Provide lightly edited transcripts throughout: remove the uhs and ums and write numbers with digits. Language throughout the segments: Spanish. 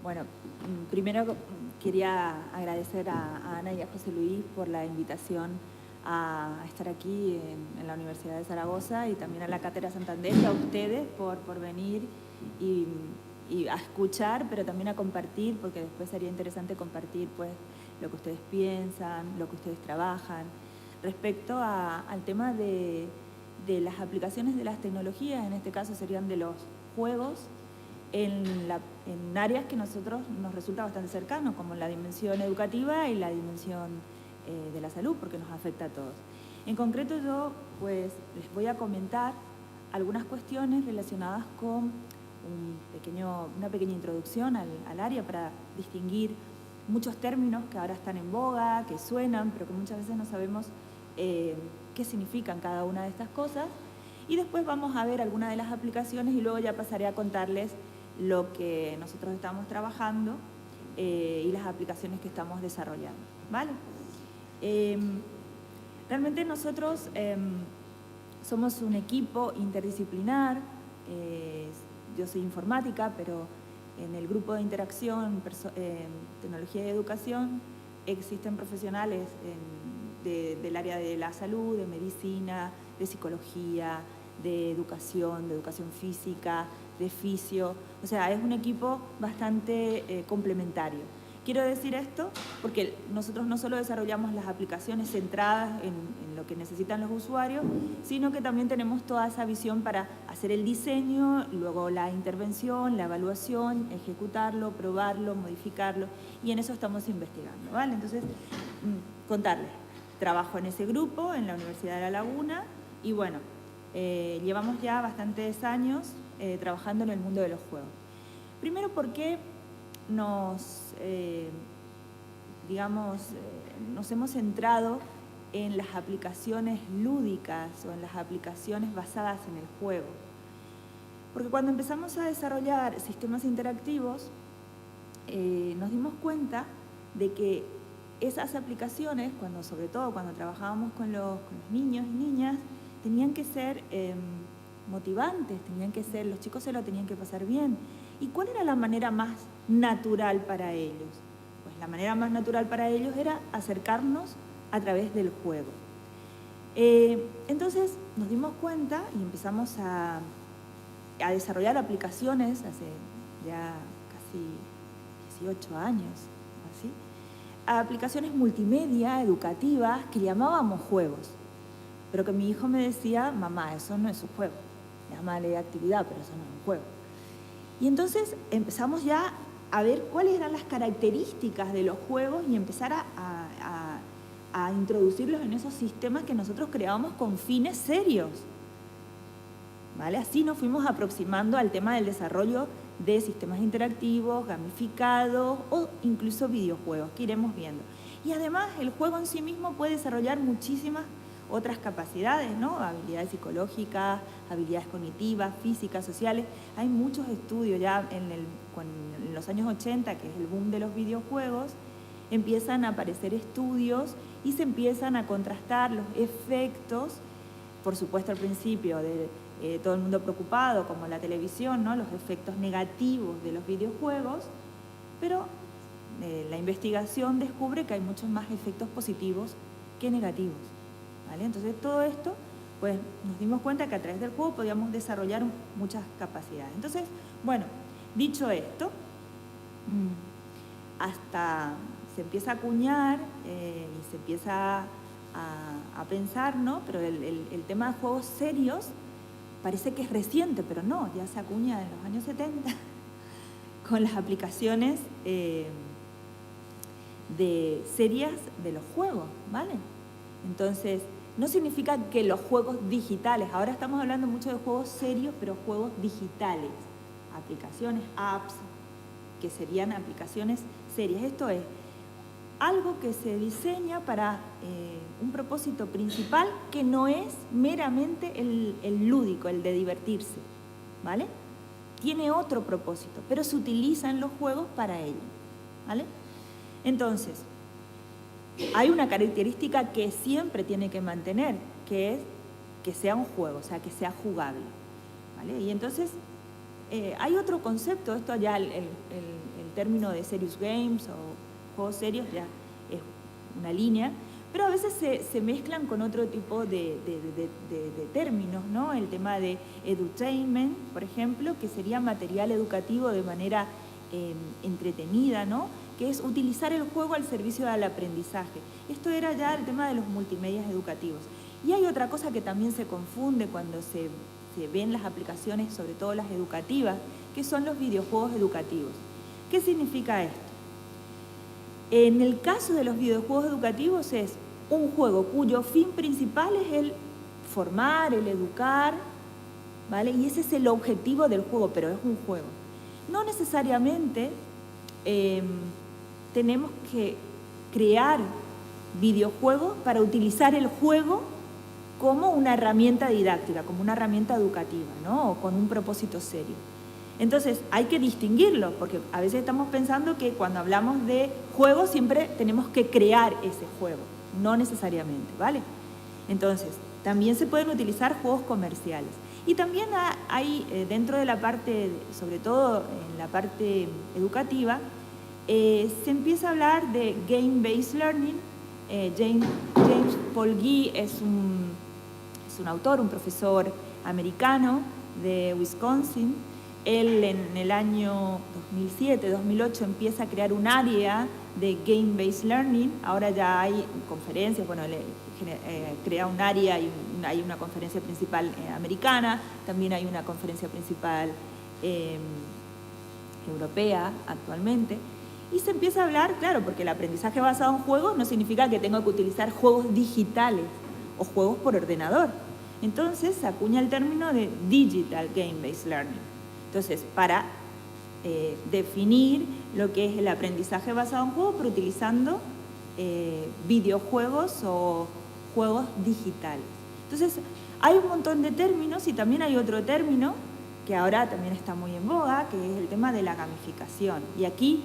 Bueno, primero quería agradecer a Ana y a José Luis por la invitación a estar aquí en la Universidad de Zaragoza, y también a la Cátedra Santander, y a ustedes por venir y a escuchar, pero también a compartir, porque después sería interesante compartir pues lo que ustedes piensan, lo que ustedes trabajan, respecto al tema de las aplicaciones de las tecnologías. En este caso serían de los juegos, en áreas que a nosotros nos resulta bastante cercano, como la dimensión educativa y la dimensión de la salud, porque nos afecta a todos. En concreto, yo pues les voy a comentar algunas cuestiones relacionadas con una pequeña introducción al área, para distinguir muchos términos que ahora están en boga, que suenan, pero que muchas veces no sabemos qué significan cada una de estas cosas. Y después vamos a ver algunas de las aplicaciones, y luego ya pasaré a contarles lo que nosotros estamos trabajando y las aplicaciones que estamos desarrollando, ¿vale? Realmente nosotros somos un equipo interdisciplinar. Yo soy informática, pero en el grupo de interacción, tecnología y educación, existen profesionales del área de la salud, de medicina, de psicología, de educación física, de fisio. O sea, es un equipo bastante complementario. Quiero decir esto porque nosotros no solo desarrollamos las aplicaciones centradas en lo que necesitan los usuarios, sino que también tenemos toda esa visión para hacer el diseño, luego la intervención, la evaluación, ejecutarlo, probarlo, modificarlo, y en eso estamos investigando, ¿vale? Entonces, contarles, trabajo en ese grupo en la Universidad de La Laguna, y bueno, llevamos ya bastantes años trabajando en el mundo de los juegos. Primero, porque nos hemos centrado en las aplicaciones lúdicas o en las aplicaciones basadas en el juego. Porque cuando empezamos a desarrollar sistemas interactivos, nos dimos cuenta de que esas aplicaciones, sobre todo cuando trabajábamos con los niños y niñas, tenían que ser motivantes, los chicos se lo tenían que pasar bien. ¿Y cuál era la manera más natural para ellos? Pues la manera más natural para ellos era acercarnos a través del juego. Entonces nos dimos cuenta y empezamos a desarrollar aplicaciones hace ya casi 18 años, así, aplicaciones multimedia, educativas, que llamábamos juegos, pero que mi hijo me decía: mamá, eso no es un juego, llámale actividad, pero eso no es un juego. Y entonces empezamos ya a ver cuáles eran las características de los juegos y empezar a introducirlos en esos sistemas que nosotros creábamos con fines serios, ¿vale? Así nos fuimos aproximando al tema del desarrollo de sistemas interactivos, gamificados o incluso videojuegos, que iremos viendo. Y además el juego en sí mismo puede desarrollar muchísimas otras capacidades, ¿no? Habilidades psicológicas, habilidades cognitivas, físicas, sociales. Hay muchos estudios ya en los años 80, que es el boom de los videojuegos, empiezan a aparecer estudios y se empiezan a contrastar los efectos, por supuesto al principio de todo el mundo preocupado, como la televisión, ¿no? Los efectos negativos de los videojuegos, pero la investigación descubre que hay muchos más efectos positivos que negativos, ¿vale? Entonces todo esto, pues nos dimos cuenta que a través del juego podíamos desarrollar muchas capacidades. Entonces, bueno, dicho esto, hasta se empieza a acuñar y se empieza a pensar, ¿no? Pero el tema de juegos serios parece que es reciente, pero no, ya se acuña en los años 70 con las aplicaciones serias de los juegos, ¿vale? Entonces, no significa que los juegos digitales, ahora estamos hablando mucho de juegos serios, pero juegos digitales, aplicaciones, apps, que serían aplicaciones serias. Esto es algo que se diseña para un propósito principal, que no es meramente el lúdico, el de divertirse, ¿vale? Tiene otro propósito, pero se utilizan los juegos para ello, ¿vale? Entonces, hay una característica que siempre tiene que mantener, que es que sea un juego, o sea, que sea jugable, ¿vale? Y entonces, Hay otro concepto, esto ya el término de serious games o juegos serios ya es una línea, pero a veces se mezclan con otro tipo de términos, ¿no? El tema de edutainment, por ejemplo, que sería material educativo de manera entretenida, ¿no? Que es utilizar el juego al servicio del aprendizaje. Esto era ya el tema de los multimedias educativos. Y hay otra cosa que también se confunde cuando se ven las aplicaciones, sobre todo las educativas, que son los videojuegos educativos. ¿Qué significa esto? En el caso de los videojuegos educativos es un juego cuyo fin principal es el formar, el educar, ¿vale? Y ese es el objetivo del juego, pero es un juego. No necesariamente tenemos que crear videojuegos para utilizar el juego como una herramienta didáctica, como una herramienta educativa, ¿no? O con un propósito serio. Entonces, hay que distinguirlo, porque a veces estamos pensando que cuando hablamos de juego siempre tenemos que crear ese juego, no necesariamente, ¿vale? Entonces, también se pueden utilizar juegos comerciales. Y también hay dentro de la parte, sobre todo en la parte educativa, se empieza a hablar de Game-Based Learning. James Paul Gee es un autor, un profesor americano de Wisconsin. Él en el año 2007-2008 empieza a crear un área de Game-Based Learning. Ahora ya hay conferencias, bueno, crea un área, hay una conferencia principal americana, también hay una conferencia principal europea actualmente. Y se empieza a hablar, claro, porque el aprendizaje basado en juegos no significa que tengo que utilizar juegos digitales o juegos por ordenador. Entonces se acuña el término de Digital Game-Based Learning. Entonces, para definir lo que es el aprendizaje basado en juegos, pero utilizando videojuegos o juegos digitales. Entonces, hay un montón de términos y también hay otro término que ahora también está muy en boga, que es el tema de la gamificación. Y aquí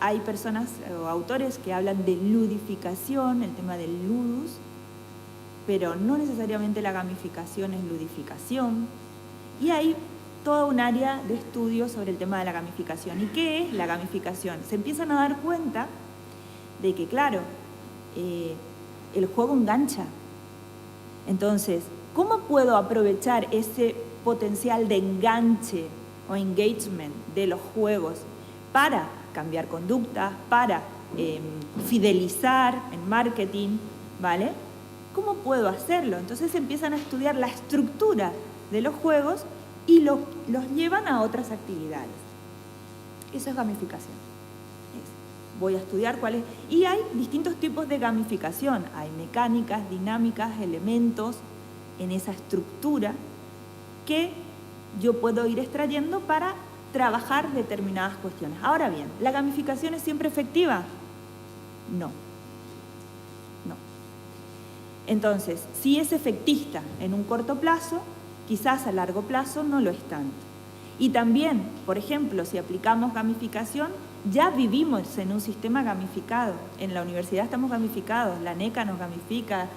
hay personas o autores que hablan de ludificación, el tema del ludus, pero no necesariamente la gamificación es ludificación. Y hay toda un área de estudio sobre el tema de la gamificación. ¿Y qué es la gamificación? Se empiezan a dar cuenta de que, claro, el juego engancha. Entonces, ¿cómo puedo aprovechar ese potencial de enganche o engagement de los juegos para cambiar conductas, para fidelizar en marketing, ¿vale? ¿Cómo puedo hacerlo? Entonces empiezan a estudiar la estructura de los juegos y los llevan a otras actividades. Eso es gamificación. Voy a estudiar cuáles. Y hay distintos tipos de gamificación. Hay mecánicas, dinámicas, elementos en esa estructura que yo puedo ir extrayendo para trabajar determinadas cuestiones. Ahora bien, ¿la gamificación es siempre efectiva? No. No. Entonces, si es efectista en un corto plazo, quizás a largo plazo no lo es tanto. Y también, por ejemplo, si aplicamos gamificación, ya vivimos en un sistema gamificado. En la universidad estamos gamificados, la NECA nos gamifica,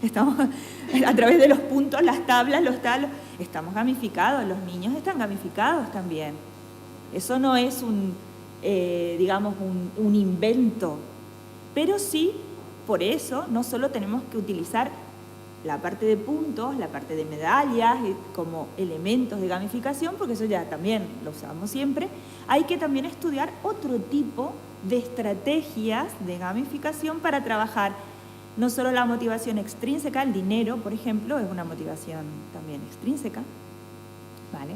estamos a través de los puntos, las tablas, los talos, estamos gamificados, los niños están gamificados también. Eso no es digamos, un invento, pero sí, por eso, no solo tenemos que utilizar la parte de puntos, la parte de medallas como elementos de gamificación, porque eso ya también lo usamos siempre. Hay que también estudiar otro tipo de estrategias de gamificación para trabajar no solo la motivación extrínseca, el dinero, por ejemplo, es una motivación también extrínseca, ¿vale?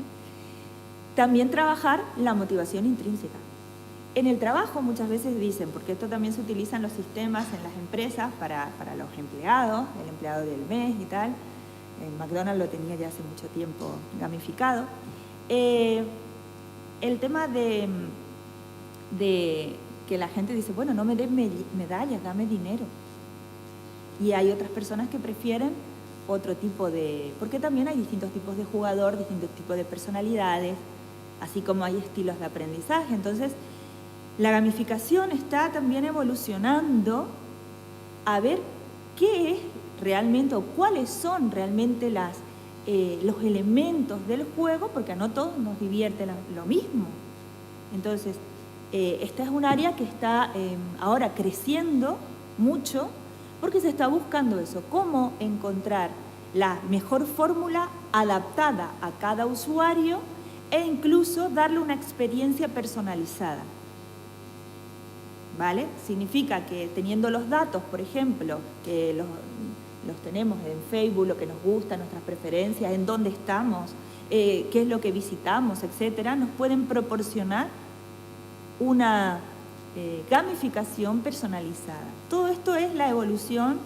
También trabajar la motivación intrínseca. En el trabajo muchas veces dicen, porque esto también se utiliza en los sistemas, en las empresas, para los empleados, el empleado del mes y tal. McDonald's lo tenía ya hace mucho tiempo gamificado. El tema de que la gente dice, bueno, no me des medallas, dame dinero. Y hay otras personas que prefieren otro tipo de... Porque también hay distintos tipos de jugador, distintos tipos de personalidades, así como hay estilos de aprendizaje. Entonces, la gamificación está también evolucionando a ver qué es realmente o cuáles son realmente las los elementos del juego, porque a no todos nos divierte lo mismo. Entonces, esta es un área que está ahora creciendo mucho porque se está buscando eso, cómo encontrar la mejor fórmula adaptada a cada usuario e incluso darle una experiencia personalizada. ¿Vale? Significa que teniendo los datos, por ejemplo, que los tenemos en Facebook, lo que nos gusta, nuestras preferencias, en dónde estamos, qué es lo que visitamos, etcétera, nos pueden proporcionar una gamificación personalizada. Todo esto es la evolución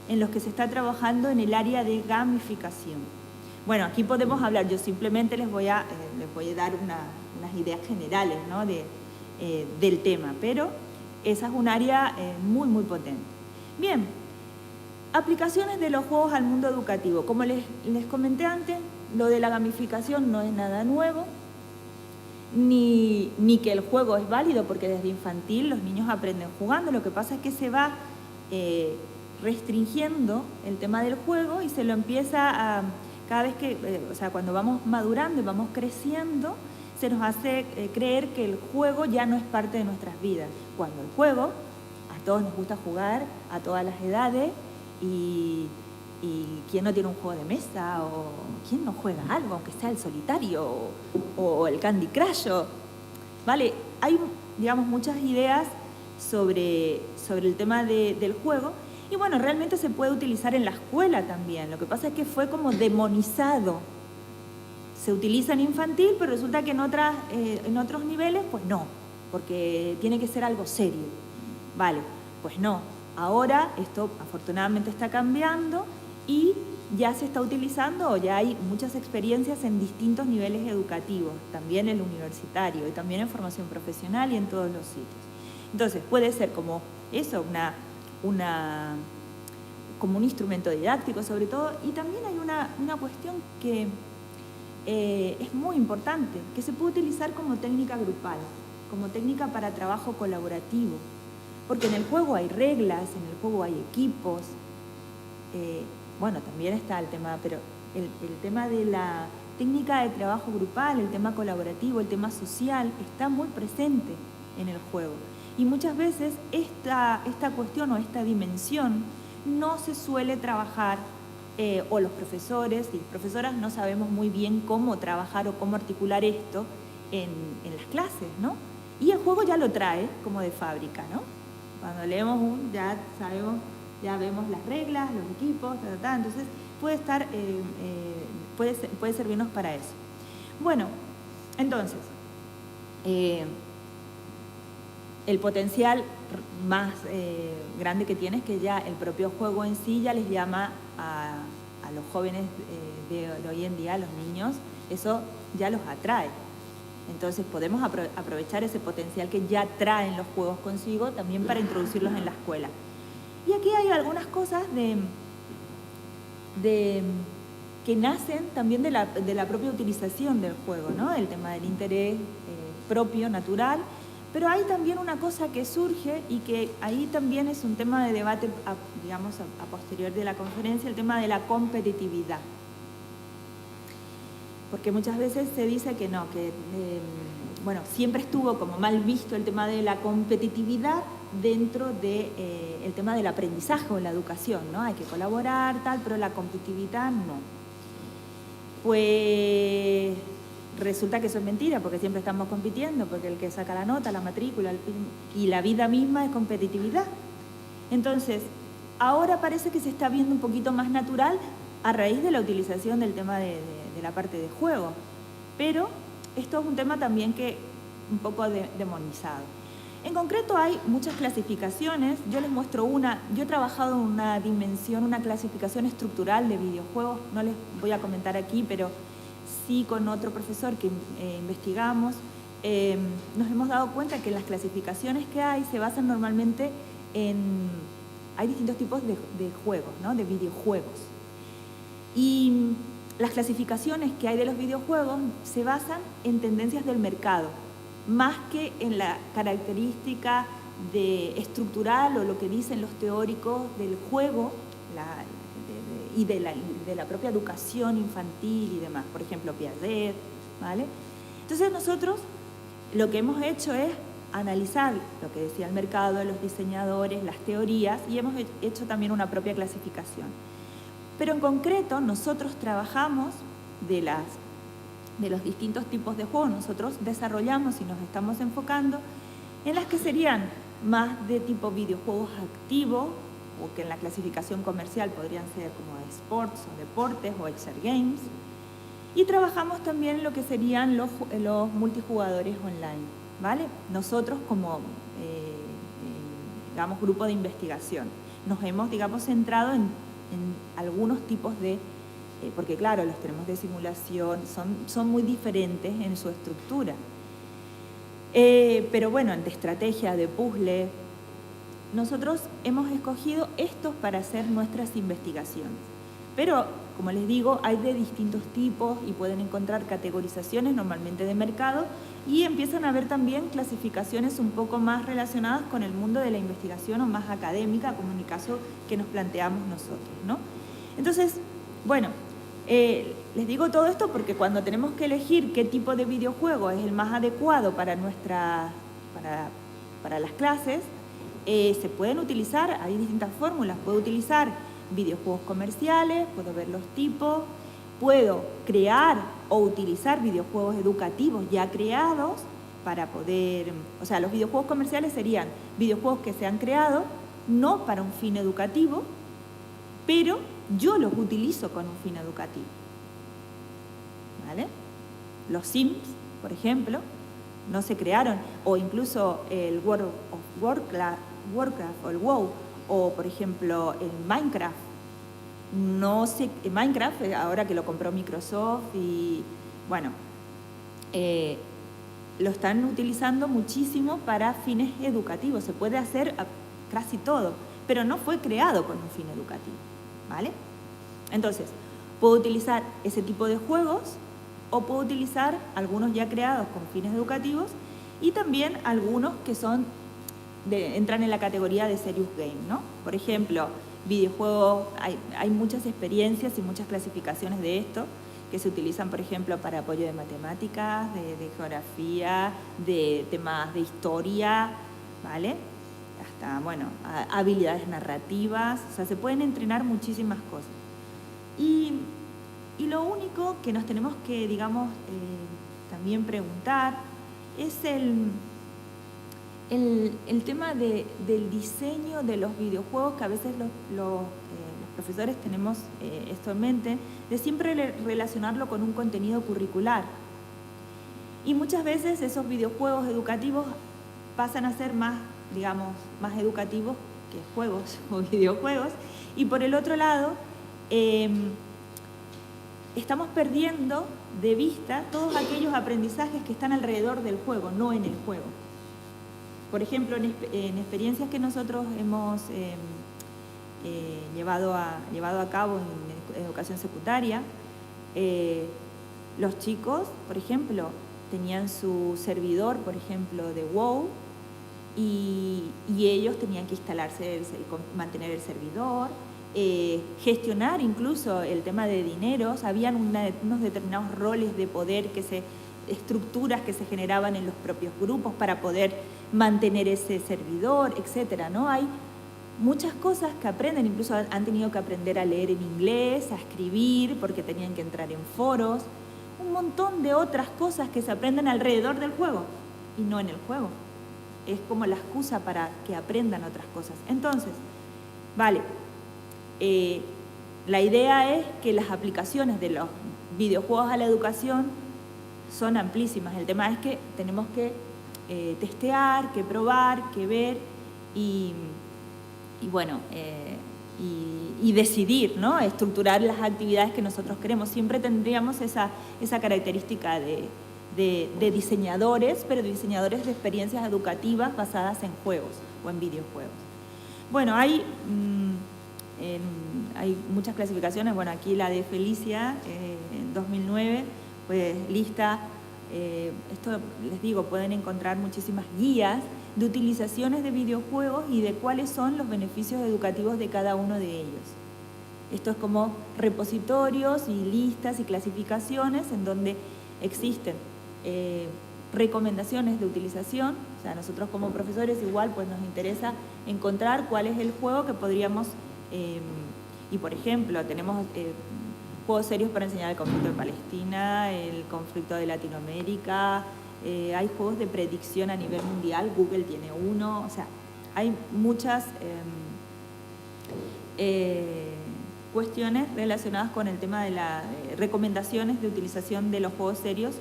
en los que se está trabajando en el área de gamificación. Bueno, aquí podemos hablar, yo simplemente les voy a dar unas ideas generales, ¿no? del tema, pero esa es un área muy, muy potente. Bien, aplicaciones de los juegos al mundo educativo. Como les comenté antes, lo de la gamificación no es nada nuevo, ni que el juego es válido, porque desde infantil los niños aprenden jugando. Lo que pasa es que se va restringiendo el tema del juego y se lo empieza a... Cada vez que, o sea, cuando vamos madurando y vamos creciendo, se nos hace creer que el juego ya no es parte de nuestras vidas. Cuando el juego, a todos nos gusta jugar, a todas las edades, y quién no tiene un juego de mesa, o quién no juega algo, aunque sea el solitario, o el Candy Crush, ¿vale? Hay, digamos, muchas ideas sobre el tema del juego, y bueno, realmente se puede utilizar en la escuela también. Lo que pasa es que fue como demonizado. Se utiliza en infantil, pero resulta que en otros niveles, pues no, porque tiene que ser algo serio. Vale, pues no. Ahora esto afortunadamente está cambiando y ya se está utilizando, o ya hay muchas experiencias en distintos niveles educativos, también en el universitario y también en formación profesional y en todos los sitios. Entonces puede ser como eso, como un instrumento didáctico sobre todo, y también hay una cuestión que es muy importante, que se puede utilizar como técnica grupal, como técnica para trabajo colaborativo, porque en el juego hay reglas, en el juego hay equipos, bueno, también está el tema, pero el tema de la técnica de trabajo grupal, el tema colaborativo, el tema social, está muy presente en el juego. Y muchas veces esta cuestión o esta dimensión no se suele trabajar, o los profesores y profesoras no sabemos muy bien cómo trabajar o cómo articular esto en las clases, ¿no? Y el juego ya lo trae como de fábrica, ¿no? Cuando leemos ya sabemos, ya vemos las reglas, los equipos, entonces puede servirnos para eso. Bueno, entonces, el potencial más grande que tiene es que ya el propio juego en sí ya les llama a los jóvenes de hoy en día, a los niños, eso ya los atrae. Entonces podemos aprovechar ese potencial que ya traen los juegos consigo también para introducirlos en la escuela. Y aquí hay algunas cosas que nacen también de la propia utilización del juego, ¿no? El tema del interés propio, natural. Pero hay también una cosa que surge y que ahí también es un tema de debate, digamos, a posterior de la conferencia, el tema de la competitividad. Porque muchas veces se dice que no, que bueno, siempre estuvo como mal visto el tema de la competitividad dentro del tema del aprendizaje o la educación, ¿no? Hay que colaborar, tal, pero la competitividad no. Pues resulta que eso es mentira, porque siempre estamos compitiendo, porque el que saca la nota, la matrícula, y la vida misma es competitividad. Entonces, ahora parece que se está viendo un poquito más natural a raíz de la utilización del tema de la parte de juego. Pero esto es un tema también que un poco demonizado. En concreto hay muchas clasificaciones, yo les muestro una, yo he trabajado en una dimensión, una clasificación estructural de videojuegos, no les voy a comentar aquí, pero sí con otro profesor que investigamos, nos hemos dado cuenta que las clasificaciones que hay se basan normalmente hay distintos tipos de juegos, ¿no? De videojuegos. Y las clasificaciones que hay de los videojuegos se basan en tendencias del mercado, más que en la característica estructural o lo que dicen los teóricos del juego y de de la propia educación infantil y demás, por ejemplo, Piaget, ¿vale? Entonces nosotros lo que hemos hecho es analizar lo que decía el mercado, los diseñadores, las teorías, y hemos hecho también una propia clasificación. Pero en concreto nosotros trabajamos de los distintos tipos de juegos, nosotros desarrollamos y nos estamos enfocando en las que serían más de tipo videojuegos activos, o que en la clasificación comercial podrían ser como sports o deportes o exergames, y trabajamos también lo que serían los multijugadores online, ¿vale? Nosotros como, digamos, grupo de investigación nos hemos, digamos, centrado en algunos tipos de, porque claro, los tenemos de simulación, son muy diferentes en su estructura. Pero bueno, de estrategia, de puzzle, nosotros hemos escogido estos para hacer nuestras investigaciones. Pero, como les digo, hay de distintos tipos y pueden encontrar categorizaciones normalmente de mercado y empiezan a haber también clasificaciones un poco más relacionadas con el mundo de la investigación o más académica, como en el caso que nos planteamos nosotros, ¿no? Entonces, bueno, les digo todo esto porque cuando tenemos que elegir qué tipo de videojuego es el más adecuado para las clases, se pueden utilizar, hay distintas fórmulas, puedo utilizar videojuegos comerciales, puedo ver los tipos, puedo crear o utilizar videojuegos educativos ya creados para poder, o sea, los videojuegos comerciales serían videojuegos que se han creado no para un fin educativo, pero yo los utilizo con un fin educativo, ¿vale? Los Sims, por ejemplo, no se crearon, o incluso el World of Warcraft o el WoW, o por ejemplo el Minecraft. Minecraft, ahora que lo compró Microsoft y bueno, lo están utilizando muchísimo para fines educativos. Se puede hacer casi todo, pero no fue creado con un fin educativo, ¿vale? Entonces, puedo utilizar ese tipo de juegos o puedo utilizar algunos ya creados con fines educativos y también algunos que entran en la categoría de serious game, ¿no? Por ejemplo, videojuegos, hay muchas experiencias y muchas clasificaciones de esto que se utilizan, por ejemplo, para apoyo de matemáticas, de geografía, de temas de historia, ¿vale? Hasta, bueno, habilidades narrativas, o sea, se pueden entrenar muchísimas cosas. Y lo único que nos tenemos que, digamos, también preguntar es el tema del diseño de los videojuegos, que a veces los profesores tenemos esto en mente, de siempre relacionarlo con un contenido curricular. Y muchas veces esos videojuegos educativos pasan a ser más, digamos, más educativos que juegos o videojuegos. Y por el otro lado, estamos perdiendo de vista todos aquellos aprendizajes que están alrededor del juego, no en el juego. Por ejemplo, en experiencias que nosotros hemos llevado a cabo en educación secundaria, los chicos, por ejemplo, tenían su servidor, por ejemplo, de WoW, y ellos tenían que instalarse, mantener el servidor, gestionar incluso el tema de dineros. Habían unos determinados roles de poder, estructuras que se generaban en los propios grupos para poder mantener ese servidor, etcétera, ¿no? Hay muchas cosas que aprenden, incluso han tenido que aprender a leer en inglés, a escribir, porque tenían que entrar en foros, un montón de otras cosas que se aprenden alrededor del juego y no en el juego. Es como la excusa para que aprendan otras cosas. Entonces, vale, la idea es que las aplicaciones de los videojuegos a la educación son amplísimas. El tema es que tenemos que testear, que probar, que ver y bueno, y decidir, ¿no? Estructurar las actividades que nosotros queremos. Siempre tendríamos esa característica de diseñadores, pero diseñadores de experiencias educativas basadas en juegos o en videojuegos. Bueno, hay muchas clasificaciones. Bueno, aquí la de Felicia, en 2009, pues lista. Esto les digo, pueden encontrar muchísimas guías de utilizaciones de videojuegos y de cuáles son los beneficios educativos de cada uno de ellos. Esto es como repositorios y listas y clasificaciones en donde existen recomendaciones de utilización. O sea, nosotros como profesores igual pues nos interesa encontrar cuál es el juego que podríamos, y por ejemplo, tenemos juegos serios para enseñar el conflicto de Palestina, el conflicto de Latinoamérica, hay juegos de predicción a nivel mundial, Google tiene uno, o sea, hay muchas cuestiones relacionadas con el tema de las recomendaciones de utilización de los juegos serios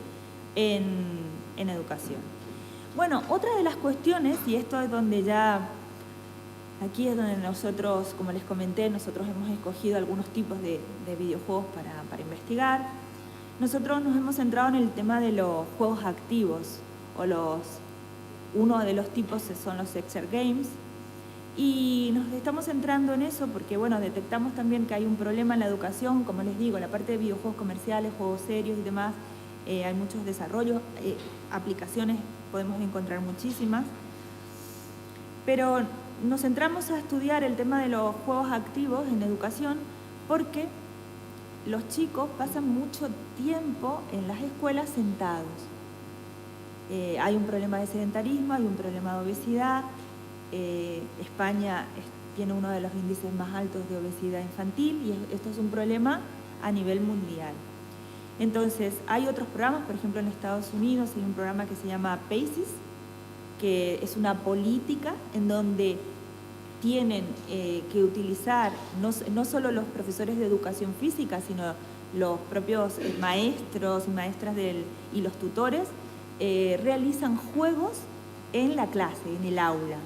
en educación. Bueno, otra de las cuestiones, y esto es donde ya, aquí es donde nosotros, como les comenté, nosotros hemos escogido algunos tipos de videojuegos para investigar. Nosotros nos hemos centrado en el tema de los juegos activos, uno de los tipos son los exercise games, y nos estamos centrando en eso porque, bueno, detectamos también que hay un problema en la educación, como les digo, la parte de videojuegos comerciales, juegos serios y demás, hay muchos desarrollos, aplicaciones podemos encontrar muchísimas, pero nos centramos a estudiar el tema de los juegos activos en educación porque los chicos pasan mucho tiempo en las escuelas sentados. Hay un problema de sedentarismo, hay un problema de obesidad. España tiene uno de los índices más altos de obesidad infantil y esto es un problema a nivel mundial. Entonces, hay otros programas, por ejemplo en Estados Unidos hay un programa que se llama PACES, que es una política en donde tienen que utilizar no solo los profesores de educación física, sino los propios maestros y maestras y los tutores, realizan juegos en la clase, en el aula.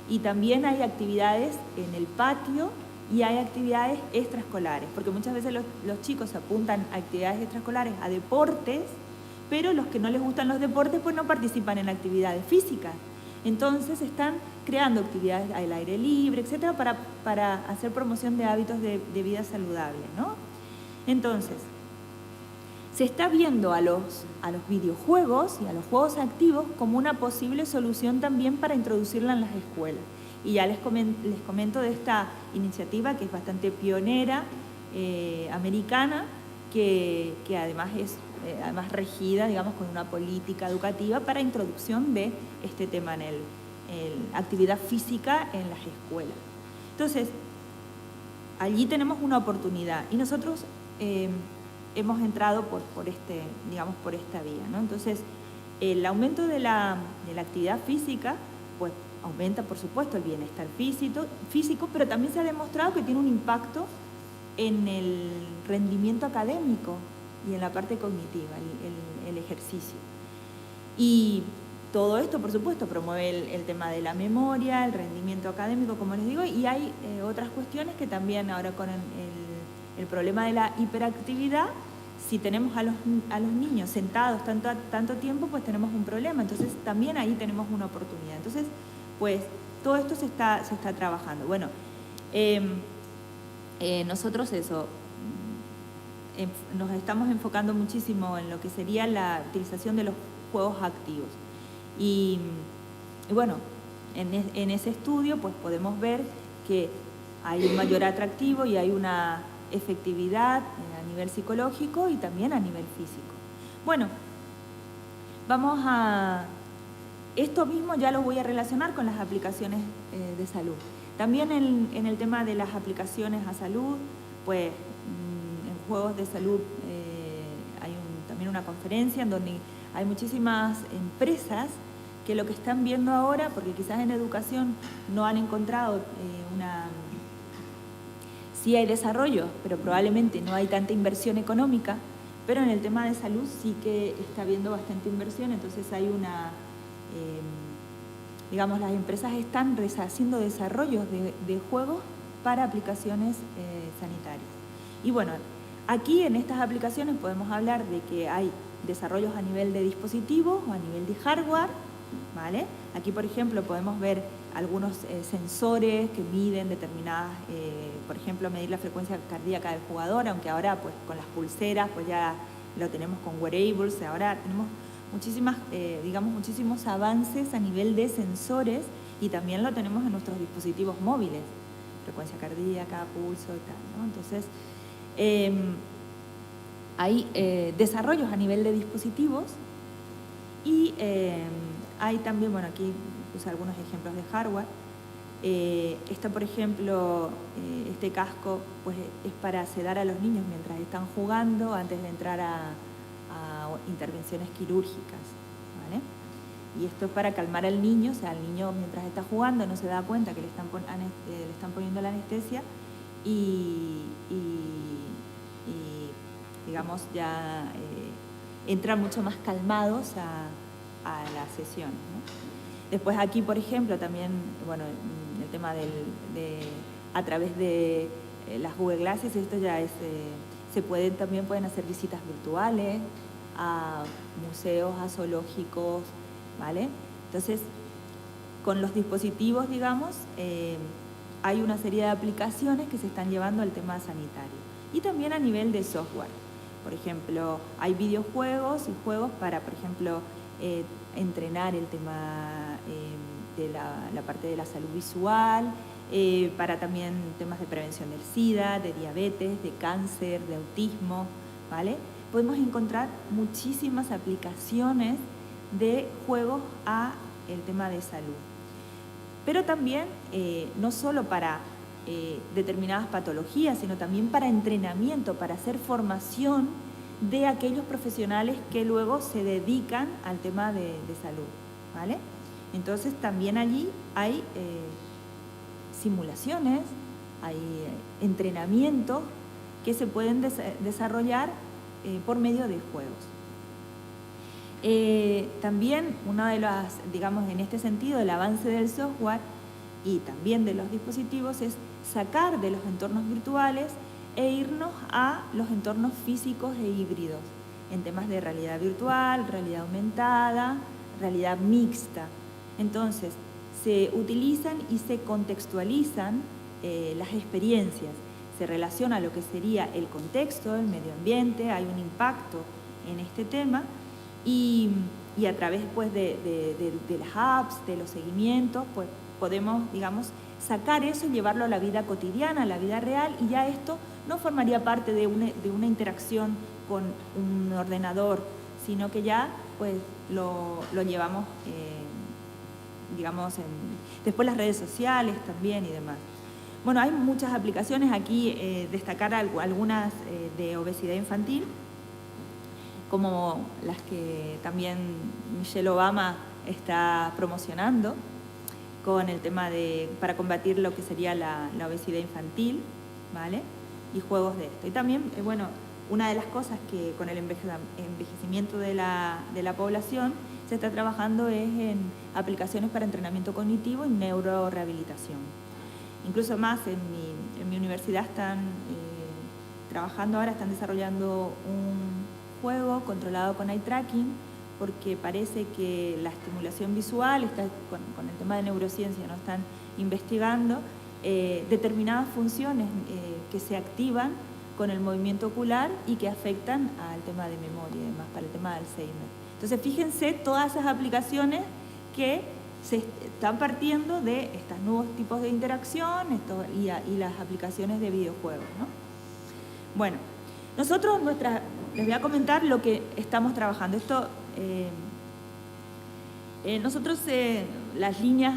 Y también hay actividades en el patio y hay actividades extraescolares, porque muchas veces los chicos apuntan a actividades extraescolares, a deportes, pero los que no les gustan los deportes pues no participan en actividades físicas. Entonces están creando actividades al aire libre, etcétera, para hacer promoción de hábitos de vida saludable, ¿no? Entonces, se está viendo a los videojuegos y a los juegos activos como una posible solución también para introducirla en las escuelas. Y ya les comento de esta iniciativa que es bastante pionera, americana, que además es regida, digamos, con una política educativa para introducción de este tema en actividad física en las escuelas. Entonces, allí tenemos una oportunidad y nosotros hemos entrado por esta vía, ¿no? Entonces, el aumento de la actividad física, pues aumenta, por supuesto, el bienestar físico, pero también se ha demostrado que tiene un impacto en el rendimiento académico y en la parte cognitiva, el ejercicio. Y todo esto, por supuesto, promueve el tema de la memoria, el rendimiento académico, como les digo, y hay otras cuestiones que también ahora con el problema de la hiperactividad, si tenemos a los niños sentados tanto tiempo, pues tenemos un problema. Entonces, también ahí tenemos una oportunidad. Entonces, pues, todo esto se está trabajando. Bueno, nosotros nos estamos enfocando muchísimo en lo que sería la utilización de los juegos activos. Y bueno, en ese estudio pues podemos ver que hay un mayor atractivo y hay una efectividad a nivel psicológico y también a nivel físico. Bueno, vamos a... Esto mismo ya lo voy a relacionar con las aplicaciones de salud. También en el tema de las aplicaciones a salud, pues en juegos de salud hay también una conferencia en donde hay muchísimas empresas que lo que están viendo ahora, porque quizás en educación no han encontrado sí hay desarrollo, pero probablemente no hay tanta inversión económica, pero en el tema de salud sí que está habiendo bastante inversión, entonces hay digamos, las empresas están haciendo desarrollos de juegos para aplicaciones sanitarias. Y bueno, aquí en estas aplicaciones podemos hablar de que hay desarrollos a nivel de dispositivos o a nivel de hardware, ¿vale? Aquí, por ejemplo, podemos ver algunos sensores que miden determinadas, por ejemplo, medir la frecuencia cardíaca del jugador, aunque ahora pues con las pulseras pues ya lo tenemos con wearables, ahora tenemos muchísimos avances a nivel de sensores y también lo tenemos en nuestros dispositivos móviles. frecuencia cardíaca, pulso y tal, ¿no? Entonces, hay desarrollos a nivel de dispositivos y hay también, bueno, aquí puse algunos ejemplos de hardware. Esta, por ejemplo, este casco pues, es para sedar a los niños mientras están jugando antes de entrar a intervenciones quirúrgicas, ¿vale? Y esto es para calmar al niño, o sea, el niño mientras está jugando no se da cuenta que le están poniendo la anestesia y digamos, ya entran mucho más calmados a las sesiones, ¿no? Después aquí, por ejemplo, también, bueno, el tema a través de las Google Glasses, esto ya es, también pueden hacer visitas virtuales a museos, a zoológicos, ¿vale? Entonces, con los dispositivos, digamos, hay una serie de aplicaciones que se están llevando al tema sanitario. Y también a nivel de software. Por ejemplo, hay videojuegos y juegos para, por ejemplo, entrenar el tema de la parte de la salud visual, para también temas de prevención del SIDA, de diabetes, de cáncer, de autismo, ¿vale? Podemos encontrar muchísimas aplicaciones de juegos a el tema de salud. Pero también, no solo para determinadas patologías, sino también para entrenamiento, para hacer formación de aquellos profesionales que luego se dedican al tema de salud, ¿vale? Entonces también allí hay simulaciones, hay entrenamientos que se pueden desarrollar por medio de juegos. También una de las, digamos, en este sentido, el avance del software y también de los dispositivos es sacar de los entornos virtuales e irnos a los entornos físicos e híbridos, en temas de realidad virtual, realidad aumentada, realidad mixta. Entonces, se utilizan y se contextualizan las experiencias, se relaciona lo que sería el contexto, el medio ambiente, hay un impacto en este tema y a través pues, de las apps, de los seguimientos, pues podemos, digamos, sacar eso y llevarlo a la vida cotidiana, a la vida real, y ya esto no formaría parte de una interacción con un ordenador, sino que ya pues, lo llevamos, digamos, después las redes sociales también y demás. Bueno, hay muchas aplicaciones aquí, destacar algunas de obesidad infantil, como las que también Michelle Obama está promocionando, con el tema para combatir lo que sería la obesidad infantil, ¿vale? Y juegos de esto. Y también, bueno, una de las cosas que con el envejecimiento de la población se está trabajando es en aplicaciones para entrenamiento cognitivo y neurorehabilitación. Incluso más, en mi universidad están trabajando ahora, están desarrollando un juego controlado con eye tracking, porque parece que la estimulación visual, con el tema de neurociencia, ¿no? Están investigando determinadas funciones que se activan con el movimiento ocular y que afectan al tema de memoria y demás, para el tema de Alzheimer. Entonces, fíjense todas esas aplicaciones que se están partiendo de estos nuevos tipos de interacción y las aplicaciones de videojuegos, ¿no? Bueno, nosotros, les voy a comentar lo que estamos trabajando. Esto, nosotros, las líneas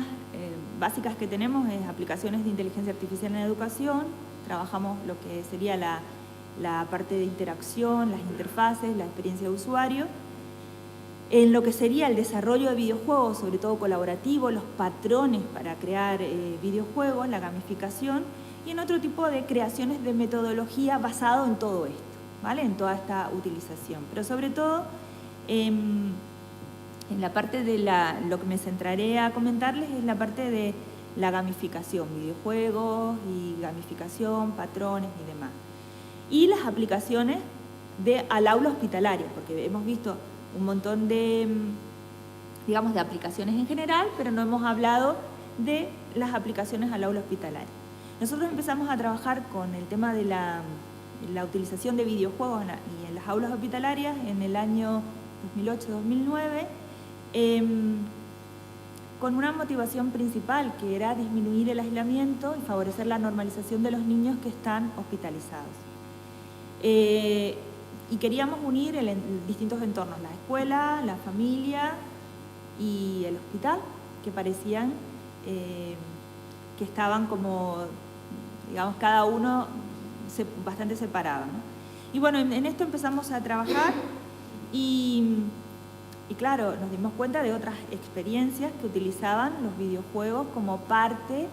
básicas que tenemos es aplicaciones de inteligencia artificial en educación, trabajamos lo que sería la parte de interacción, las interfaces, la experiencia de usuario, en lo que sería el desarrollo de videojuegos, sobre todo colaborativo, los patrones para crear videojuegos, la gamificación, y en otro tipo de creaciones de metodología basado en todo esto, ¿vale? En toda esta utilización. Pero sobre todo, en la parte de lo que me centraré a comentarles es la parte de la gamificación, videojuegos y gamificación, patrones y demás. Y las aplicaciones al aula hospitalaria, porque hemos visto un montón de, digamos, de aplicaciones en general, pero no hemos hablado de las aplicaciones al aula hospitalaria. Nosotros empezamos a trabajar con el tema de la utilización de videojuegos y en las aulas hospitalarias en el año 2008-2009, con una motivación principal, que era disminuir el aislamiento y favorecer la normalización de los niños que están hospitalizados. Y queríamos unir distintos entornos, la escuela, la familia y el hospital, que parecían que estaban como, digamos, cada uno bastante separado, ¿no? Y bueno, en esto empezamos a trabajar y claro, nos dimos cuenta de otras experiencias que utilizaban los videojuegos como parte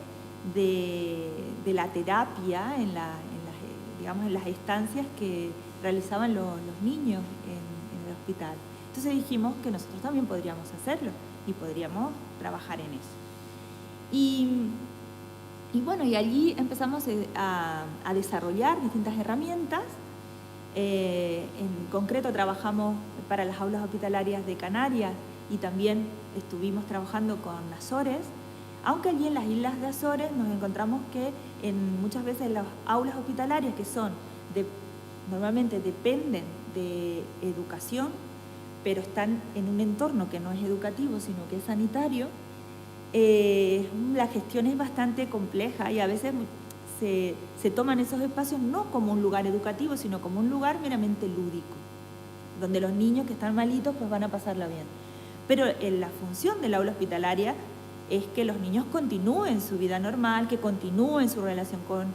de la terapia en las estancias que realizaban los niños en el hospital. Entonces dijimos que nosotros también podríamos hacerlo y podríamos trabajar en eso. Y bueno, y allí empezamos a desarrollar distintas herramientas. En concreto trabajamos para las aulas hospitalarias de Canarias y también estuvimos trabajando con Azores, aunque allí en las islas de Azores nos encontramos que muchas veces las aulas hospitalarias, que normalmente dependen de educación, pero están en un entorno que no es educativo, sino que es sanitario, la gestión es bastante compleja y a veces se toman esos espacios no como un lugar educativo, sino como un lugar meramente lúdico, donde los niños que están malitos pues van a pasarla bien. Pero la función del aula hospitalaria es que los niños continúen su vida normal, que continúen su relación con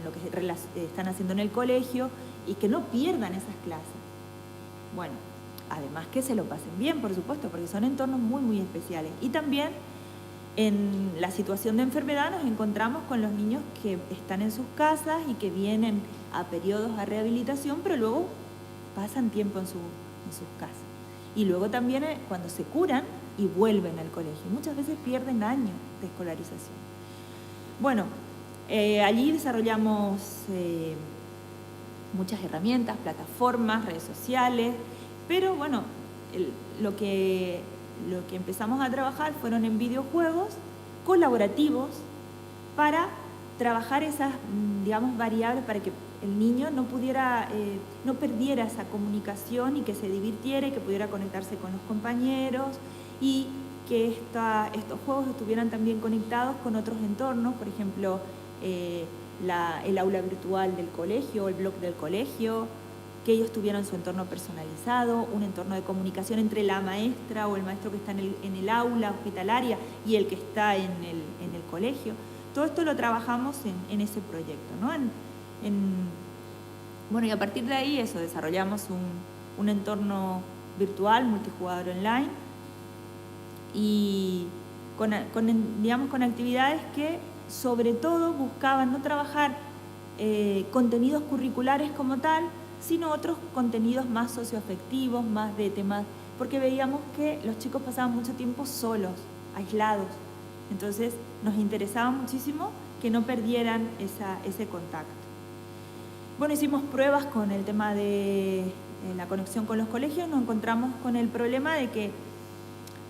lo que están haciendo en el colegio y que no pierdan esas clases. Bueno, además que se lo pasen bien, por supuesto, porque son entornos muy, muy especiales. Y también en la situación de enfermedad nos encontramos con los niños que están en sus casas y que vienen a periodos a rehabilitación, pero luego pasan tiempo en sus casas. Y luego también cuando se curan y vuelven al colegio. Muchas veces pierden años de escolarización. Bueno, allí desarrollamos muchas herramientas, plataformas, redes sociales, pero bueno, lo que empezamos a trabajar fueron en videojuegos colaborativos para trabajar esas, digamos, variables para que el niño no perdiera esa comunicación y que se divirtiera y que pudiera conectarse con los compañeros y que estos juegos estuvieran también conectados con otros entornos, por ejemplo, el aula virtual del colegio o el blog del colegio, que ellos tuvieran su entorno personalizado, un entorno de comunicación entre la maestra o el maestro que está en el aula hospitalaria y el que está en el colegio. Todo esto lo trabajamos en ese proyecto, ¿no? Bueno, y a partir de ahí desarrollamos un entorno virtual, multijugador online, y con actividades que sobre todo buscaban no trabajar contenidos curriculares como tal, sino otros contenidos más socioafectivos, más de temas, porque veíamos que los chicos pasaban mucho tiempo solos, aislados. Entonces nos interesaba muchísimo que no perdieran ese contacto. Bueno, hicimos pruebas con el tema de la conexión con los colegios. Nos encontramos con el problema de que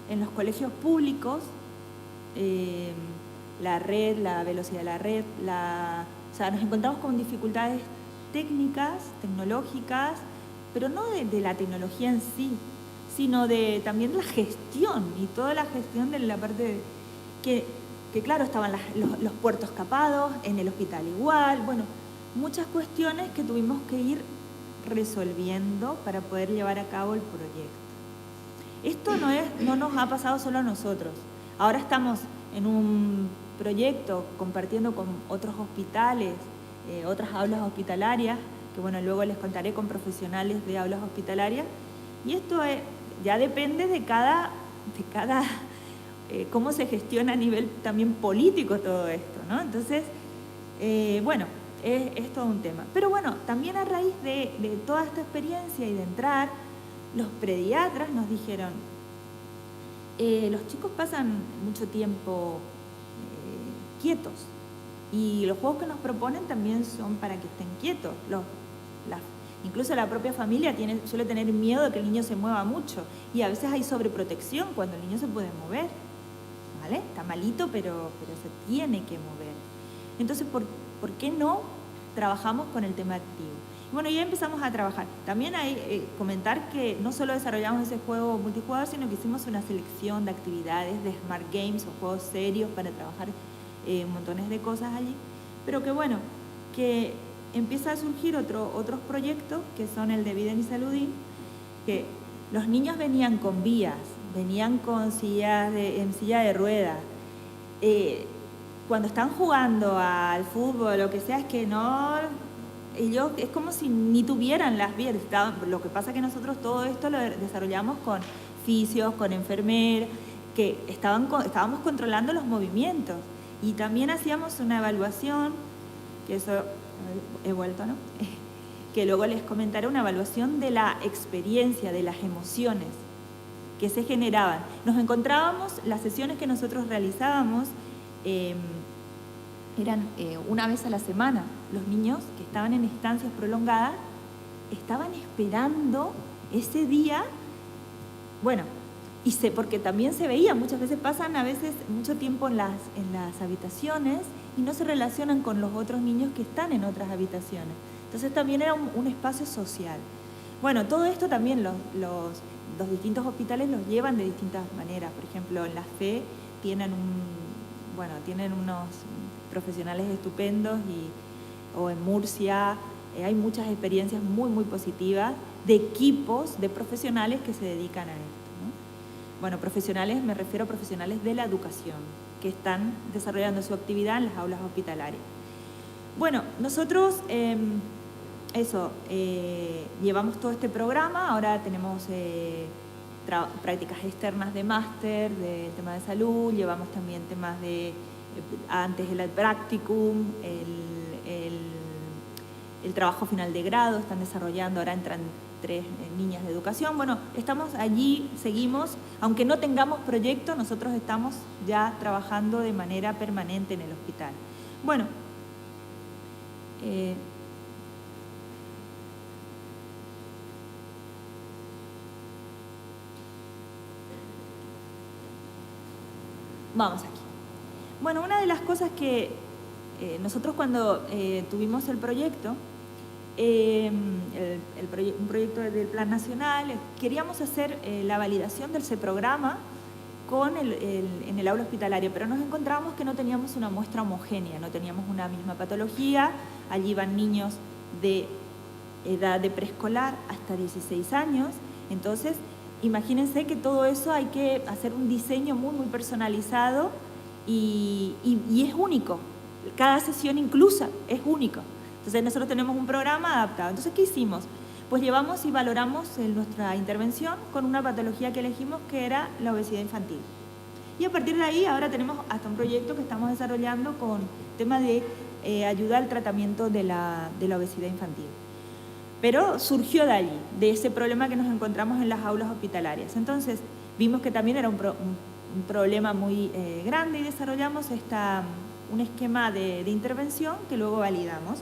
en los colegios públicos la velocidad de la red, nos encontramos con dificultades técnicas, tecnológicas, pero no de la tecnología en sí, sino también de la gestión y toda la gestión de la parte que claro, estaban los puertos capados, en el hospital igual, bueno, muchas cuestiones que tuvimos que ir resolviendo para poder llevar a cabo el proyecto. Esto no nos ha pasado solo a nosotros. Ahora estamos en un proyecto compartiendo con otros hospitales, otras aulas hospitalarias, que bueno, luego les contaré con profesionales de aulas hospitalarias, y esto ya depende de cada cómo se gestiona a nivel también político todo esto, ¿no? Entonces, bueno, es todo un tema. Pero bueno, también a raíz de toda esta experiencia y de entrar, los pediatras nos dijeron, los chicos pasan mucho tiempo quietos, y los juegos que nos proponen también son para que estén quietos. Incluso la propia familia suele tener miedo de que el niño se mueva mucho, y a veces hay sobreprotección cuando el niño se puede mover, ¿vale? Está malito, pero se tiene que mover. Entonces, ¿por qué no trabajamos con el tema activo? Bueno, ya empezamos a trabajar. También hay comentar que no solo desarrollamos ese juego multijugador, sino que hicimos una selección de actividades de Smart Games o juegos serios para trabajar montones de cosas allí. Pero que bueno, que empieza a surgir otros proyectos que son el de Biden y Saludín, que los niños venían con vías, venían con en silla de ruedas. Cuando están jugando al fútbol o lo que sea, es que no, ellos es como si ni tuvieran las vías. Lo que pasa es que nosotros todo esto lo desarrollamos con fisios, con enfermeras, que estábamos controlando los movimientos. Y también hacíamos una evaluación, que eso he vuelto, ¿no? Que luego les comentaré, una evaluación de la experiencia, de las emociones que se generaban. Nos encontrábamos, las sesiones que nosotros realizábamos eran una vez a la semana. Los niños que estaban en estancias prolongadas estaban esperando ese día, bueno, porque también se veía, muchas veces pasan a veces mucho tiempo en las habitaciones y no se relacionan con los otros niños que están en otras habitaciones. Entonces también era un espacio social. Bueno, todo esto también los distintos hospitales los llevan de distintas maneras. Por ejemplo, en la FE tienen unos profesionales estupendos o en Murcia hay muchas experiencias muy, muy positivas de equipos de profesionales que se dedican a esto, ¿no? Bueno, profesionales, me refiero a profesionales de la educación que están desarrollando su actividad en las aulas hospitalarias. Bueno, nosotros llevamos todo este programa, ahora tenemos prácticas externas de máster, de tema de salud, llevamos también temas de, antes el practicum, el trabajo final de grado, están desarrollando, ahora entran 3 niñas de educación. Bueno, estamos allí, seguimos, aunque no tengamos proyecto, nosotros estamos ya trabajando de manera permanente en el hospital. Bueno, vamos aquí. Bueno, una de las cosas que nosotros cuando tuvimos el proyecto, un proyecto del Plan Nacional, queríamos hacer la validación del programa en el aula hospitalaria, pero nos encontramos que no teníamos una muestra homogénea, no teníamos una misma patología. Allí van niños de edad de preescolar hasta 16 años, entonces imagínense que todo eso hay que hacer un diseño muy, muy personalizado y es único. Cada sesión inclusa es único. Entonces nosotros tenemos un programa adaptado. Entonces, ¿qué hicimos? Pues llevamos y valoramos nuestra intervención con una patología que elegimos, que era la obesidad infantil. Y a partir de ahí ahora tenemos hasta un proyecto que estamos desarrollando con tema de ayuda al tratamiento de la obesidad infantil. Pero surgió de allí, de ese problema que nos encontramos en las aulas hospitalarias. Entonces vimos que también era un problema muy grande y desarrollamos un esquema de intervención que luego validamos,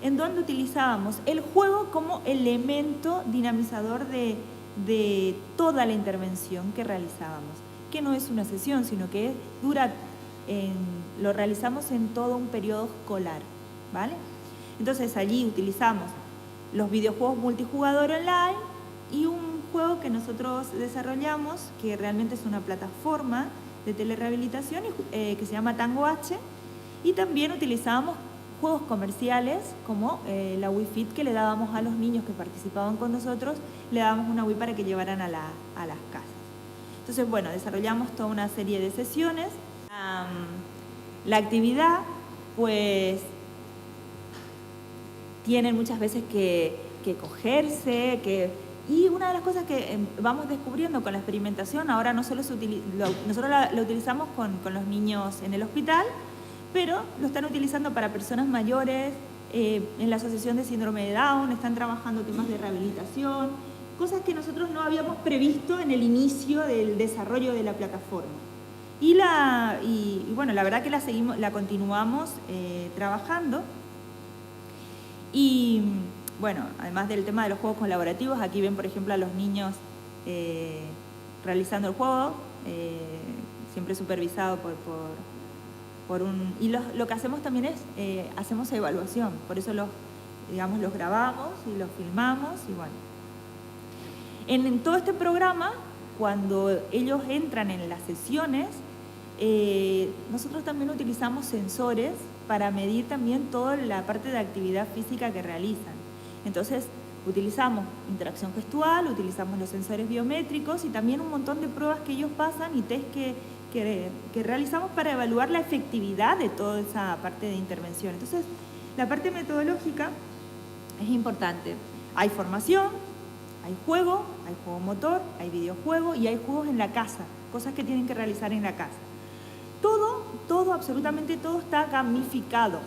en donde utilizábamos el juego como elemento dinamizador de toda la intervención que realizábamos, que no es una sesión, sino que lo realizamos en todo un periodo escolar, ¿vale? Entonces allí utilizamos los videojuegos multijugador online y un juego que nosotros desarrollamos, que realmente es una plataforma de telerehabilitación que se llama Tango H, y también utilizábamos juegos comerciales como la Wii Fit, que le dábamos a los niños que participaban con nosotros, le dábamos una Wii para que llevaran a las casas. Entonces, bueno, desarrollamos toda una serie de sesiones. La actividad, pues, tienen muchas veces que cogerse, y una de las cosas que vamos descubriendo con la experimentación, ahora no solo nosotros la utilizamos con los niños en el hospital, pero lo están utilizando para personas mayores, en la Asociación de Síndrome de Down, están trabajando temas de rehabilitación, cosas que nosotros no habíamos previsto en el inicio del desarrollo de la plataforma. Y bueno, la verdad que la continuamos trabajando. Y bueno, además del tema de los juegos colaborativos, aquí ven por ejemplo a los niños realizando el juego, siempre supervisado por un... Y lo que hacemos también es, hacemos evaluación, por eso digamos, los grabamos y los filmamos y bueno. En todo este programa, cuando ellos entran en las sesiones, nosotros también utilizamos sensores para medir también toda la parte de actividad física que realizan. Entonces, utilizamos interacción gestual, utilizamos los sensores biométricos y también un montón de pruebas que ellos pasan y test que realizamos para evaluar la efectividad de toda esa parte de intervención. Entonces, la parte metodológica es importante. Hay formación, hay juego motor, hay videojuego y hay juegos en la casa, cosas que tienen que realizar en la casa. Todo, absolutamente todo está gamificado.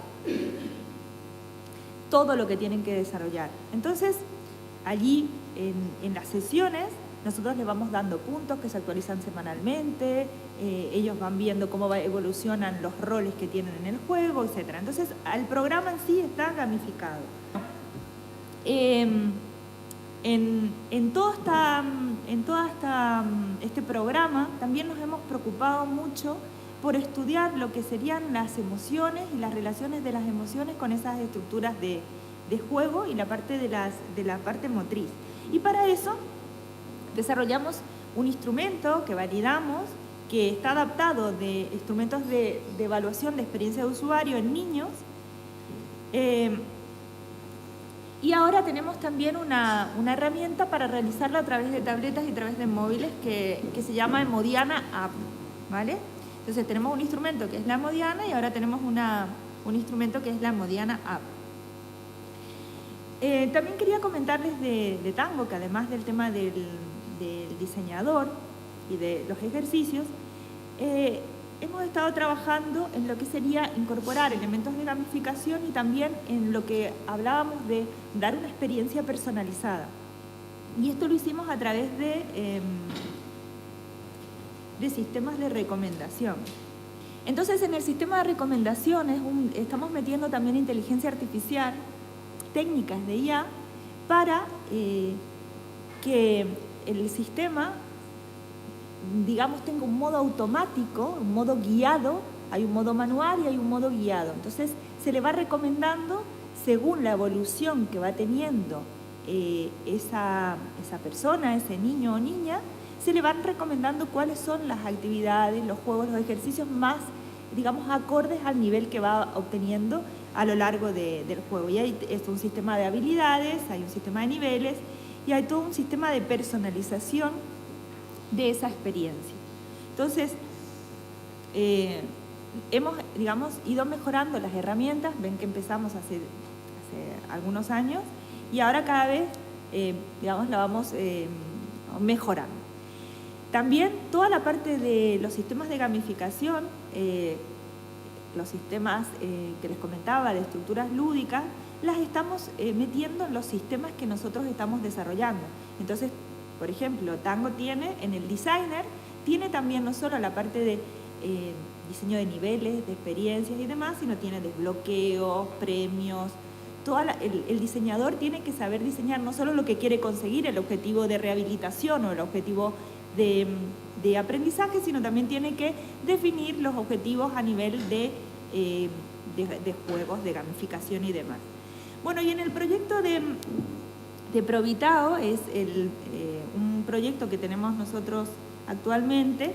Todo lo que tienen que desarrollar. Entonces, allí en las sesiones, nosotros les vamos dando puntos que se actualizan semanalmente, ellos van viendo cómo evolucionan los roles que tienen en el juego, etc. Entonces, el programa en sí está gamificado. En todo este programa también nos hemos preocupado mucho por estudiar lo que serían las emociones y las relaciones de las emociones con esas estructuras de juego y la parte de la parte motriz. Y para eso desarrollamos un instrumento que validamos, que está adaptado de instrumentos de evaluación de experiencia de usuario en niños. Y ahora tenemos también una herramienta para realizarlo a través de tabletas y a través de móviles que se llama Modiana App, ¿vale? Entonces tenemos un instrumento que es la Modiana y ahora tenemos un instrumento que es la Modiana App. También quería comentarles de Tango, que además del tema del diseñador y de los ejercicios, hemos estado trabajando en lo que sería incorporar elementos de gamificación y también en lo que hablábamos de dar una experiencia personalizada. Y esto lo hicimos a través de sistemas de recomendación. Entonces, en el sistema de recomendaciones estamos metiendo también inteligencia artificial, técnicas de IA, para que el sistema, digamos, tenga un modo automático, un modo guiado, hay un modo manual y hay un modo guiado. Entonces, se le va recomendando según la evolución que va teniendo esa persona, ese niño o niña, se le van recomendando cuáles son las actividades, los juegos, los ejercicios más, digamos, acordes al nivel que va obteniendo a lo largo del juego. Y hay un sistema de habilidades, hay un sistema de niveles y hay todo un sistema de personalización de esa experiencia. Entonces, hemos, digamos, ido mejorando las herramientas, ven que empezamos hace algunos años y ahora cada vez, digamos, la vamos mejorando. También toda la parte de los sistemas de gamificación, los sistemas que les comentaba de estructuras lúdicas, las estamos metiendo en los sistemas que nosotros estamos desarrollando. Entonces, por ejemplo, Tango tiene en el Designer, tiene también no solo la parte de diseño de niveles, de experiencias y demás, sino tiene desbloqueos, premios. El diseñador tiene que saber diseñar no solo lo que quiere conseguir, el objetivo de rehabilitación o el objetivo de aprendizaje, sino también tiene que definir los objetivos a nivel de juegos, de gamificación y demás. Bueno, y en el proyecto de Provitao es un proyecto que tenemos nosotros actualmente,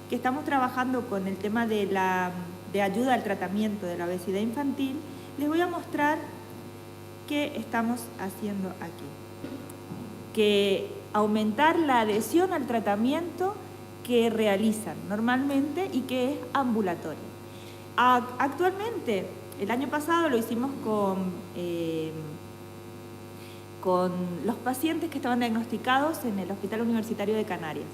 que estamos trabajando con el tema de ayuda al tratamiento de la obesidad infantil. Les voy a mostrar qué estamos haciendo aquí. Que aumentar la adhesión al tratamiento que realizan normalmente y que es ambulatorio. Actualmente, el año pasado lo hicimos con los pacientes que estaban diagnosticados en el Hospital Universitario de Canarias.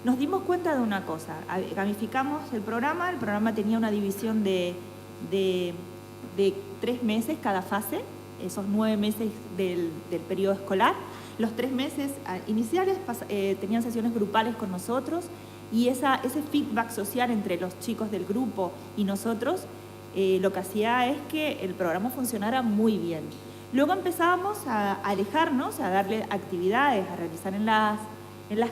Nos dimos cuenta de una cosa, gamificamos el programa tenía una división de 3 meses cada fase, esos 9 meses del periodo escolar. Los 3 meses iniciales tenían sesiones grupales con nosotros y ese feedback social entre los chicos del grupo y nosotros lo que hacía es que el programa funcionara muy bien. Luego empezábamos a alejarnos, a darle actividades, a realizar en las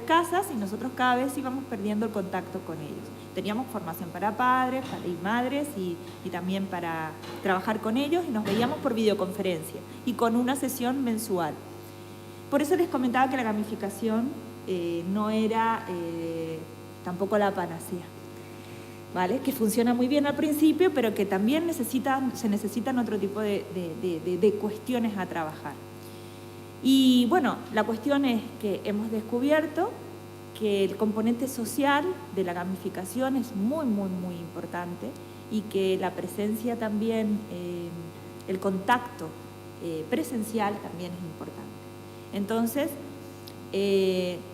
casas y nosotros cada vez íbamos perdiendo el contacto con ellos. teníamos formación para padres y madres y también para trabajar con ellos, y nos veíamos por videoconferencia y con una sesión mensual. Por eso les comentaba que la gamificación no era tampoco la panacea, ¿vale? Que funciona muy bien al principio, pero que también se necesitan otro tipo de cuestiones a trabajar. Y bueno, la cuestión es que hemos descubierto que el componente social de la gamificación es muy, muy, muy importante, y que la presencia también, el contacto presencial también es importante. Entonces,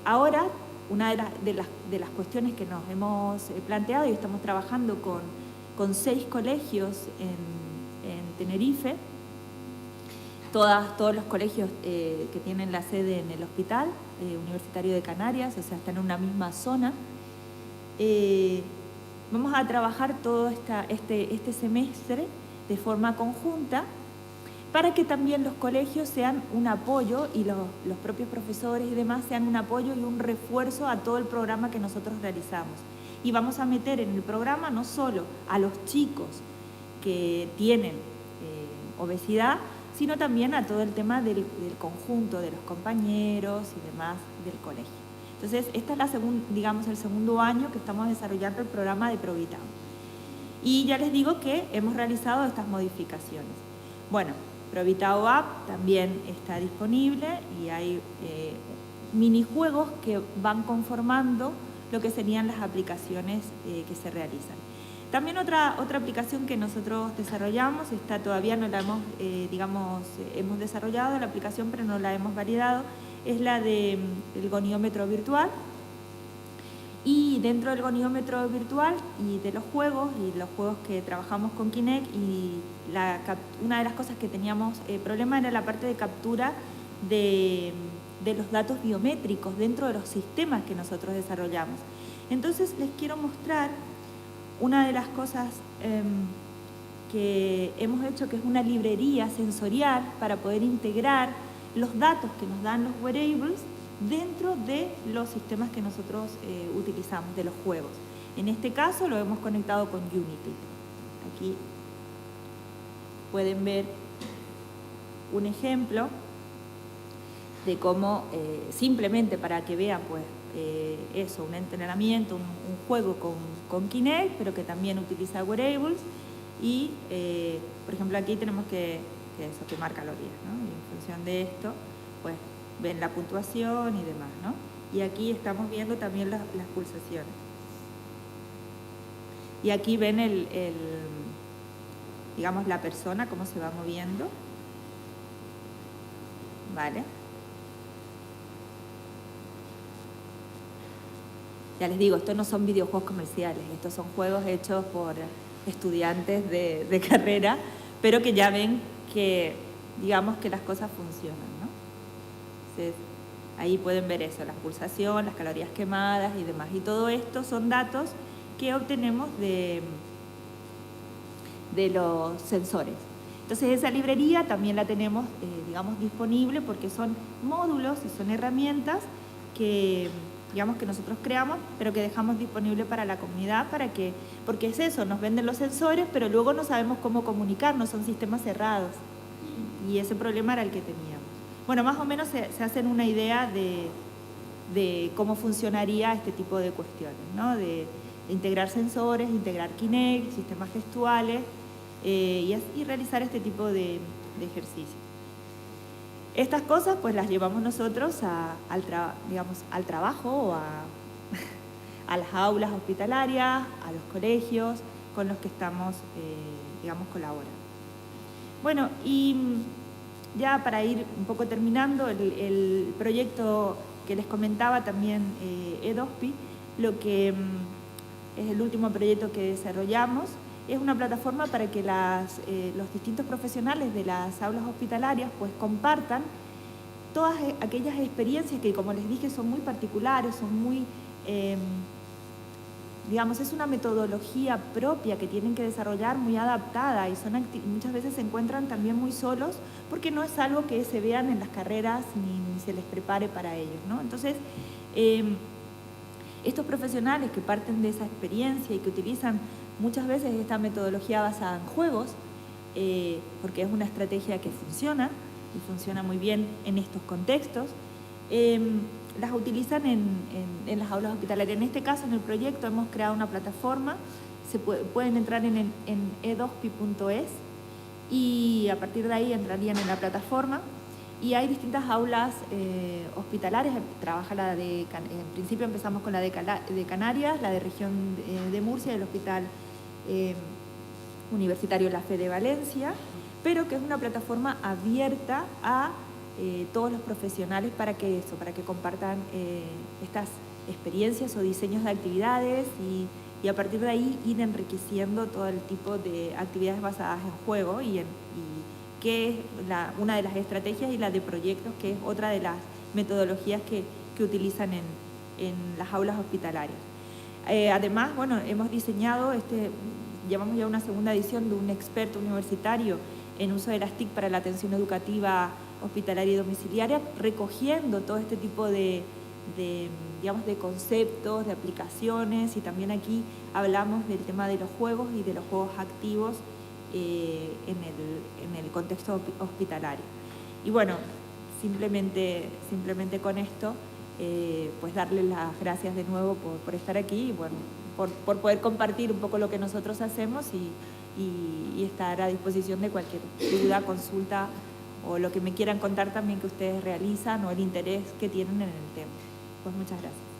ahora una de las cuestiones que nos hemos planteado, y estamos trabajando con 6 colegios en Tenerife, todos los colegios que tienen la sede en el Hospital Universitario de Canarias, o sea, están en una misma zona. Vamos a trabajar todo este semestre de forma conjunta para que también los colegios sean un apoyo, y los propios profesores y demás sean un apoyo y un refuerzo a todo el programa que nosotros realizamos. Y vamos a meter en el programa no solo a los chicos que tienen obesidad, sino también a todo el tema del conjunto de los compañeros y demás del colegio. Entonces, esta es el segundo año que estamos desarrollando el programa de Provitao. Y ya les digo que hemos realizado estas modificaciones. Bueno, Provitao App también está disponible, y hay minijuegos que van conformando lo que serían las aplicaciones que se realizan. También otra aplicación que nosotros desarrollamos, todavía no la hemos, hemos desarrollado la aplicación, pero no la hemos validado, es la del goniómetro virtual. Y dentro del goniómetro virtual y de los juegos que trabajamos con Kinect, y una de las cosas que teníamos problema era la parte de captura de los datos biométricos dentro de los sistemas que nosotros desarrollamos. Entonces les quiero mostrar una de las cosas que hemos hecho, que es una librería sensorial para poder integrar los datos que nos dan los wearables dentro de los sistemas que nosotros utilizamos, de los juegos. En este caso lo hemos conectado con Unity. Aquí pueden ver un ejemplo de cómo, simplemente para que vean pues un entrenamiento, un juego con Kinect, pero que también utiliza wearables, y por ejemplo aquí tenemos que quemar calorías, ¿no? Y en función de esto pues ven la puntuación y demás, ¿no? Y aquí estamos viendo también las pulsaciones. Y aquí ven digamos, la persona, cómo se va moviendo. ¿Vale? Ya les digo, estos no son videojuegos comerciales, estos son juegos hechos por estudiantes de carrera, pero que ya ven que, digamos, que las cosas funcionan, ¿no? Entonces, ahí pueden ver eso, la pulsación, las calorías quemadas y demás. Y todo esto son datos que obtenemos de los sensores. Entonces, esa librería también la tenemos, digamos, disponible, porque son módulos y son herramientas que, digamos, que nosotros creamos, pero que dejamos disponible para la comunidad, porque es eso, nos venden los sensores, pero luego no sabemos cómo comunicarnos, son sistemas cerrados. Y ese problema era el que teníamos. Bueno, más o menos se hacen una idea de cómo funcionaría este tipo de cuestiones, ¿no? De integrar sensores, integrar Kinect, sistemas gestuales, y realizar este tipo de ejercicios. Estas cosas pues las llevamos nosotros al trabajo, o a las aulas hospitalarias, a los colegios con los que estamos, digamos, colaborando. Bueno, y ya para ir un poco terminando, el proyecto que les comentaba también, EDOSPI, lo que es el último proyecto que desarrollamos, es una plataforma para que los distintos profesionales de las aulas hospitalarias pues compartan todas aquellas experiencias que, como les dije, son muy particulares, son muy, digamos, es una metodología propia que tienen que desarrollar, muy adaptada, y muchas veces se encuentran también muy solos, porque no es algo que se vean en las carreras ni se les prepare para ellos, ¿no? Entonces, Estos profesionales que parten de esa experiencia y que utilizan muchas veces esta metodología basada en juegos, porque es una estrategia que funciona y funciona muy bien en estos contextos, las utilizan en las aulas hospitalarias. En este caso, en el proyecto, hemos creado una plataforma, pueden entrar en edospi.es y a partir de ahí entrarían en la plataforma. Y hay distintas aulas hospitalarias, en principio empezamos con la de Canarias, la de región de Murcia, el Hospital Universitario La Fe de Valencia, pero que es una plataforma abierta a todos los profesionales para que compartan estas experiencias o diseños de actividades y a partir de ahí ir enriqueciendo todo el tipo de actividades basadas en juego que es una de las estrategias, y la de proyectos, que es otra de las metodologías que utilizan en las aulas hospitalarias. Además, bueno, hemos diseñado, llevamos ya una segunda edición de un experto universitario en uso de las TIC para la atención educativa hospitalaria y domiciliaria, recogiendo todo este tipo de conceptos, de aplicaciones, y también aquí hablamos del tema de los juegos y de los juegos activos en el contexto hospitalario. Y bueno, simplemente con esto, pues darles las gracias de nuevo por estar aquí y bueno, por poder compartir un poco lo que nosotros hacemos y estar a disposición de cualquier duda, consulta o lo que me quieran contar también que ustedes realizan o el interés que tienen en el tema. Pues muchas gracias.